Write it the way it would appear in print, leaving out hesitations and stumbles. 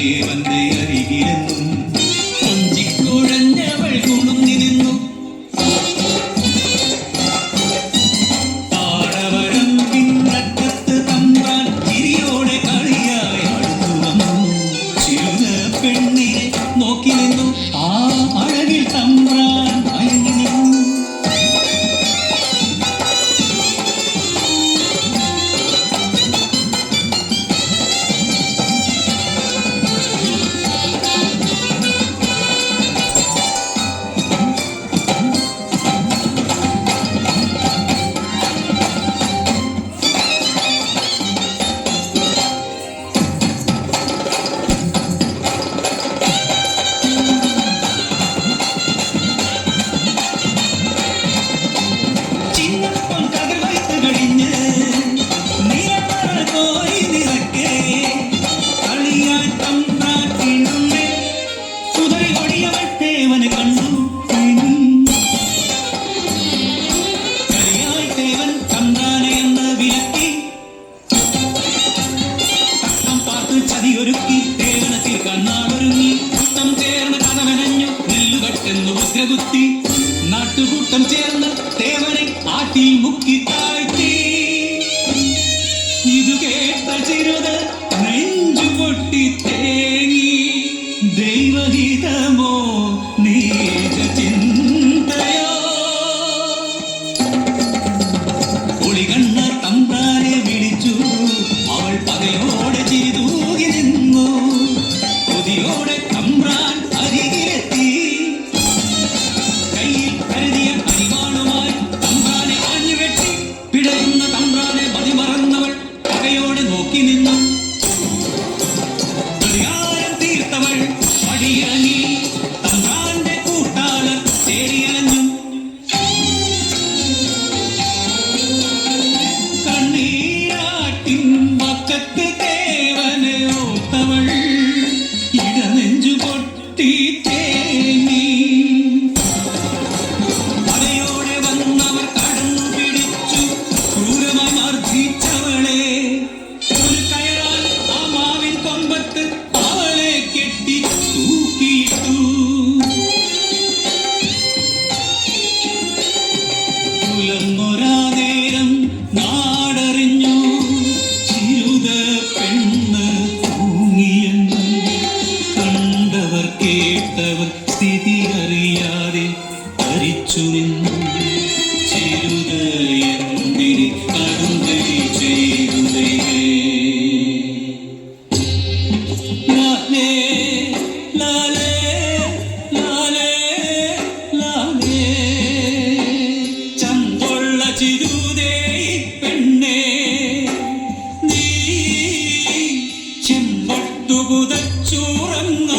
ദേവന്റെ അരികിലെന്നും കൊഞ്ചിക്കുഴഞ്ഞവൾ കുണുങ്ങി നിന്നു. പാടവരമ്പിന്നറ്റത്ത് തമ്പ്രാൻ ചിരിയോടെ കളിയായി അടുത്തു വന്നു. ചിരുത പെണ്ണിനെ നോക്കി നിന്നു. ആ അഴകിൽ തമ്പ്രാൻ മയങ്ങി നിന്നു. ചതിയൊരുക്കി ദേവനത്തിൽ കണ്ണാടൊരുങ്ങി. കൂട്ടം ചേർന്ന് കഥവനഞ്ഞു നെല്ലുകട്ടെന്നു ഉഗ്രകുത്തി. നാട്ടുകൂട്ടം ചേർന്ന് ദേവനെ ആട്ടിൽ മുക്കി താഴ്ത്തി. ഇതു കേട്ട ചിരുത നെഞ്ചു പൊട്ടി തേങ്ങി. ദൈവഹിതമോ നീച ചിന്തയോ? ഒളികണ്ണ തമ്പ്രാനെ വിളിച്ചു. അവൾ പകയോടെ ചിരി തൂകി നിന്നു. കൊതിയോടെ തമ്പ്രാൻ അരികിലെത്തി. കയ്യിൽ കരുതിയ അരിവാളുമായി തമ്പ്രാനെ ആഞ്ഞുവെട്ടി. പിടയുന്ന തമ്പ്രാനെ മതിമറന്നവൾ പകയോടെ നോക്കി നിന്നു. പ്രതികാരം തീർത്തവൾ പടിയിറങ്ങി. തമ്പ്രാന്റെ കൂട്ടാളർ തേടിയലഞ്ഞു. കണ്ണീരാട്ടിൻ വക്കത്ത് ദേവനെ ഓർത്തവൾ ഇടനെഞ്ചു പൊട്ടി തേങ്ങി. പടയോടെ വന്നവർ കടന്നു പിടിച്ചു. ക്രൂരമായി മർദ്ദിച്ചവളെ ഒരു കയറാൻ ആ മാവിൻ കൊമ്പത്ത് അവളെ കെട്ടി തൂക്കിയിട്ടു. പുലർന്നൊരാ നേരം നാടറിഞ്ഞു. ചിരുത പെണ്ണ് തൂങ്ങിയെന്ന്. കണ്ടവർ കേട്ടവർ സ്ഥിതി അറിയാതെ ധരിച്ചു നിന്നു. ചിരുത എന്തിന് കടുങ്കൈ ചെയ്തു ദൈവേ? ലാലേ ലാലേ ലാലേ ലാലേ. ചങ്കൊള്ള ചിരുതേ പെണ്ണേ, നീ ചെമ്പട്ടു പുതച്ചുറങ്ങ.